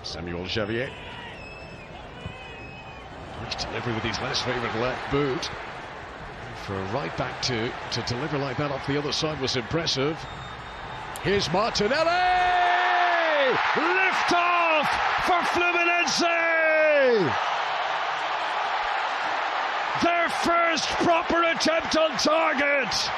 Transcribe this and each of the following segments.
Samuel Javier. Nice delivery with his less favoured left boot. For a right back to deliver like that off the other side was impressive. Here's Martinelli! Lift off for Fluminense! Their first proper attempt on target!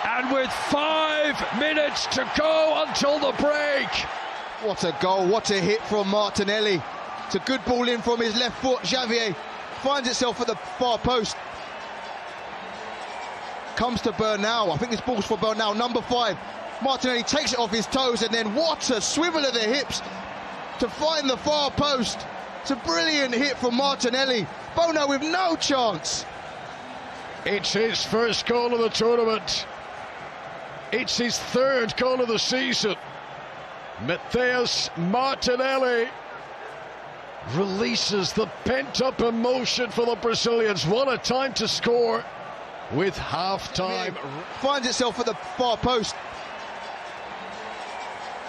And with 5 minutes to go until the break. What a goal, what a hit from Martinelli. It's a good ball in from his left foot. Javier finds itself at the far post. Comes to Bernal. I think this ball's for Bernal, number 5. Martinelli takes it off his toes, and then what a swivel of the hips to find the far post. It's a brilliant hit from Martinelli. Bono with no chance. It's his first goal of the tournament. It's his 3rd goal of the season. Matheus Martinelli releases the pent-up emotion for the Brazilians. What a time to score with half-time. Finds itself at the far post.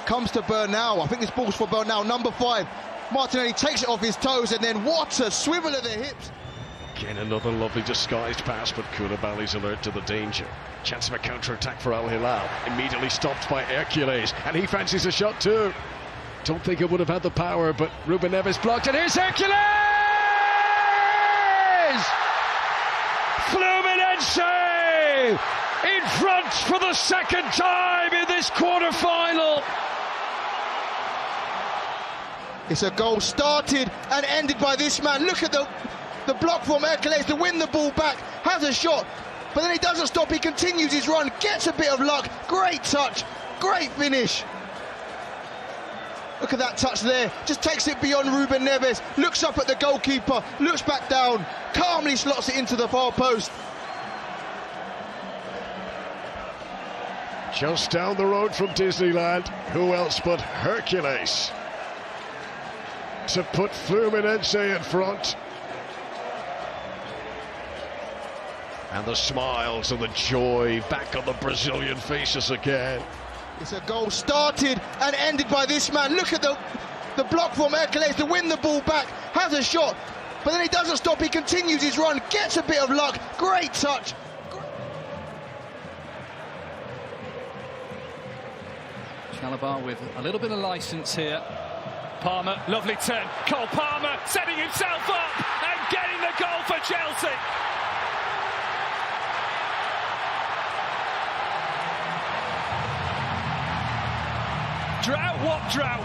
Comes to Bernal. I think this ball's for Bernal, number 5. Martinelli takes it off his toes, and then what a swivel of the hips. Again, another lovely disguised pass, but Koulibaly's alert to the danger. Chance of a counter-attack for Al-Hilal. Immediately stopped by Hercules, and he fancies a shot too. Don't think it would have had the power, but Ruben Neves blocked, and here's Hercules! Fluminense in front for the 2nd time in this quarter-final. It's a goal started and ended by this man. Look at the block from Hercules to win the ball back. Has a shot, but then he doesn't stop. He continues his run, gets a bit of luck. Great touch, great finish. Look at that touch there. Just takes it beyond Ruben Neves. Looks up at the goalkeeper, looks back down, calmly slots it into the far post. Just down the road from Disneyland, who else but Hercules to put Fluminense in front. And the smiles and the joy back on the Brazilian faces again. It's a goal started and ended by this man. Look at the block from Hercules to win the ball back. Has a shot, but then he doesn't stop. He continues his run, gets a bit of luck. Great touch. Chalobah with a little bit of licence here. Palmer, lovely turn. Cole Palmer setting himself up and getting the goal for Chelsea. Drought, what drought?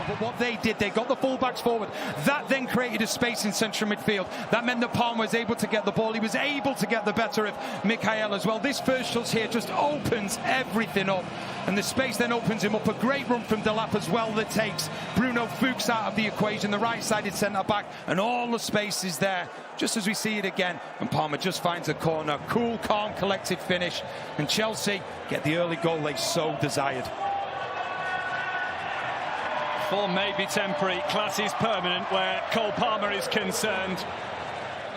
But what they did, they got the fullbacks forward. That then created a space in central midfield. That meant that Palmer was able to get the ball. He was able to get the better of Mikhail as well. This first shot here just opens everything up. And the space then opens him up. A great run from Delap as well that takes Bruno Fuchs out of the equation. The right-sided centre-back. And all the space is there, just as we see it again. And Palmer just finds a corner. Cool, calm, collected finish. And Chelsea get the early goal they so desired. Form may be temporary, class is permanent where Cole Palmer is concerned.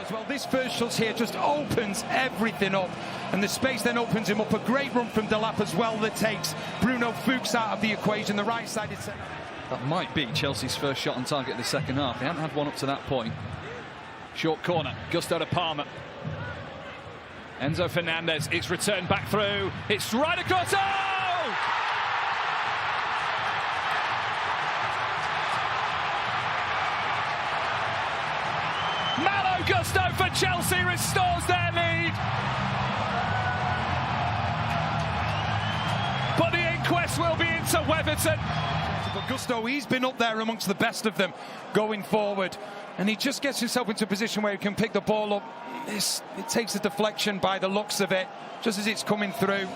As well, this first shot here just opens everything up. And the space then opens him up. A great run from Delap as well that takes Bruno Fuchs out of the equation. The right-sided centre. That might be Chelsea's first shot on target in the second half. They haven't had one up to that point. Short corner, Gusto to Palmer. Enzo Fernandez, it's returned back through. It's right across. Oh! Malo Gusto for Chelsea restores their lead. But the inquest will be into Weatherton. But Gusto, he's been up there amongst the best of them going forward. And he just gets himself into a position where he can pick the ball up. It takes a deflection by the looks of it, just as it's coming through.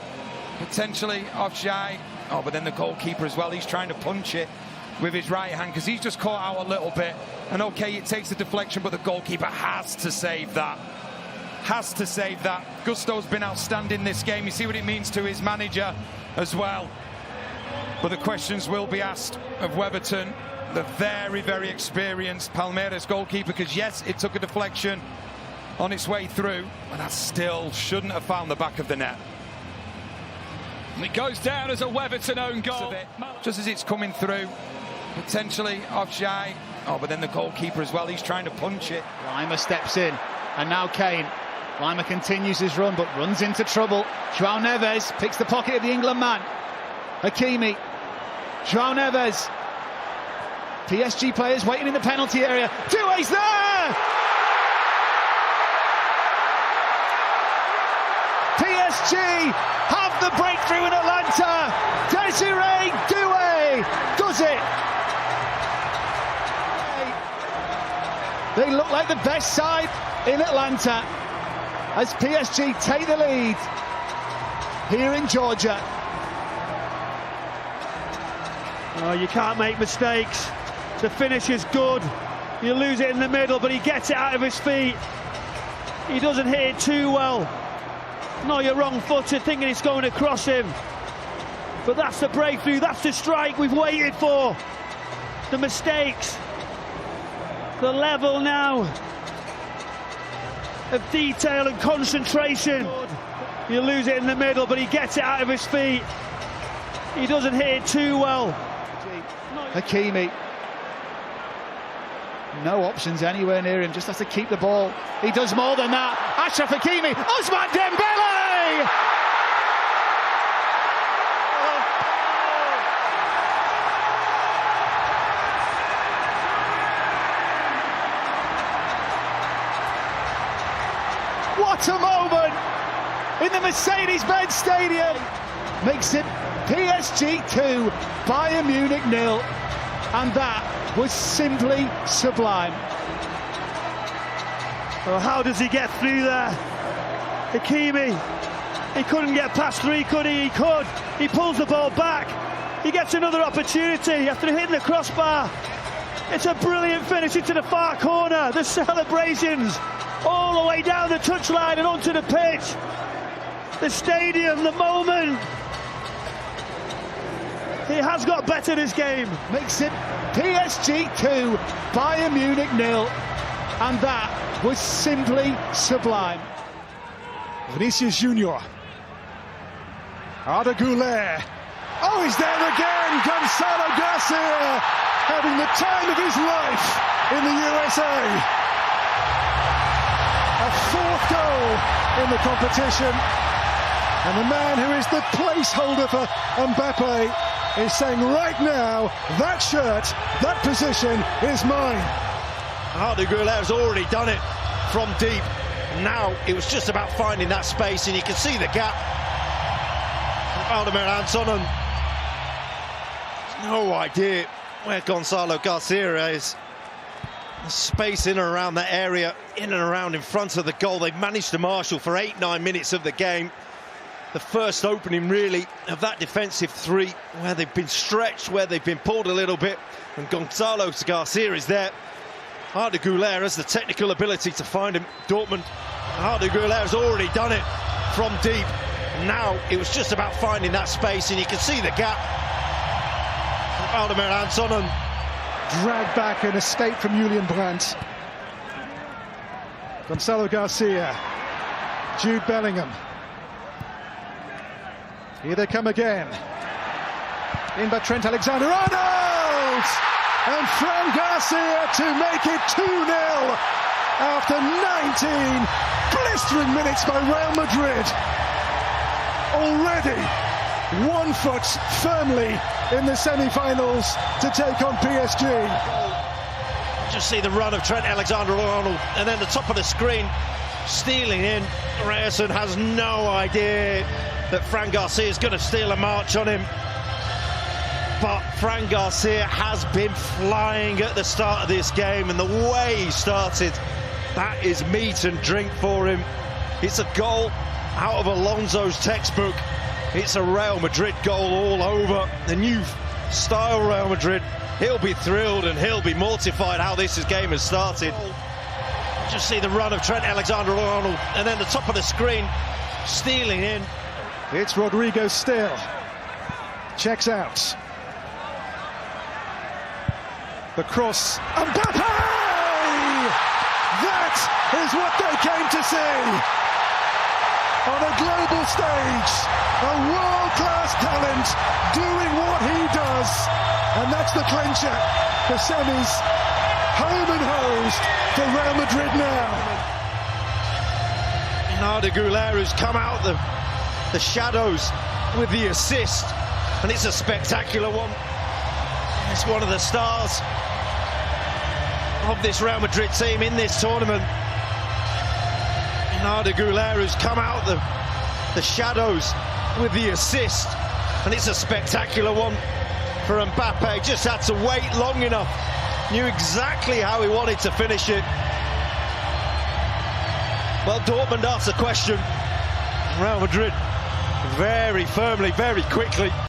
Potentially offside. Oh, but then the goalkeeper as well, he's trying to punch it with his right hand because he's just caught out a little bit. And okay, it takes a deflection, but the goalkeeper has to save that. Has to save that. Gusto's been outstanding this game. You see what it means to his manager as well. But the questions will be asked of Weatherton, the very, very experienced Palmeiras goalkeeper, because yes, it took a deflection on its way through, but that still shouldn't have found the back of the net. And it goes down as a Weatherton own goal. Just as it's coming through, potentially offside. Oh, but then the goalkeeper as well, he's trying to punch it. Lima steps in, and now Kane. Lima continues his run, but runs into trouble. João Neves picks the pocket of the England man. Hakimi. João Neves. PSG players waiting in the penalty area. Doué's there! PSG have the breakthrough in Atlanta. Desiree Doué does it. They look like the best side in Atlanta as PSG take the lead here in Georgia. Oh, you can't make mistakes. The finish is good. You lose it in the middle, but he gets it out of his feet. He doesn't hit it too well. No, you're wrong-footed, thinking it's going across him. But that's the breakthrough, that's the strike we've waited for. The mistakes. The level now of detail and concentration. You lose it in the middle, but he gets it out of his feet. He doesn't hit it too well. Hakimi. No options anywhere near him, just has to keep the ball. He does more than that. Achraf Hakimi, Ousmane Dembélé! What a moment in the Mercedes-Benz Stadium. Makes it PSG 2, Bayern Munich 0. And that was simply sublime. Well, how does he get through there? Hakimi, he couldn't get past three, could he? He could. He pulls the ball back. He gets another opportunity after hitting the crossbar. It's a brilliant finish into the far corner. The celebrations all the way down the touchline and onto the pitch. The stadium, the moment. He has got better this game. Makes it PSG 2, Bayern Munich 0. And that was simply sublime. Vinicius Junior. Arda Güler. Oh, he's there again. Gonzalo Garcia having the time of his life in the USA. A fourth goal in the competition. And the man who is the placeholder for Mbappé is saying right now, that shirt, that position is mine. Arda Güler has already done it from deep. Now it was just about finding that space, and you can see the gap. Vladimir Antonin, no idea where Gonzalo Garcia is. The space in and around that area, in and around in front of the goal. They've managed to marshal for 8-9 minutes of the game. The first opening really of that defensive three, where they've been stretched, where they've been pulled a little bit, and Gonzalo Garcia is there. Arda Güler has the technical ability to find him. Dortmund, Arda Güler has already done it from deep. Now it was just about finding that space, and you can see the gap. Vladimir Antonin Dragged back and escaped from Julian Brandt. Gonzalo Garcia, Jude Bellingham. Here they come again. In by Trent Alexander-Arnold! And Fran Garcia to make it 2-0 after 19 blistering minutes by Real Madrid. Already 1 foot firmly in the semi-finals to take on PSG. Just see the run of Trent Alexander-Arnold, and then the top of the screen stealing in. Ryerson has no idea that Fran Garcia is going to steal a march on him. But Fran Garcia has been flying at the start of this game, and the way he started, that is meat and drink for him. It's a goal out of Alonso's textbook. It's a Real Madrid goal all over. The new style Real Madrid. He'll be thrilled and he'll be mortified how this game has started. Just see the run of Trent Alexander-Arnold, and then the top of the screen stealing in. It's Rodrigo still. Checks out. The cross. Mbappé! That is what they came to see. on a global stage, a world-class talent doing what he does, and that's the clincher. The semis, home and hosed for Real Madrid now. Arda Güler, who's come out the shadows with the assist, and it's a spectacular one. It's one of the stars of this Real Madrid team in this tournament. Arda Güler, who's come out the shadows with the assist, and it's a spectacular one for Mbappé. Just had to wait long enough, knew exactly how he wanted to finish it. Well, Dortmund asked the question, Real Madrid very firmly, very quickly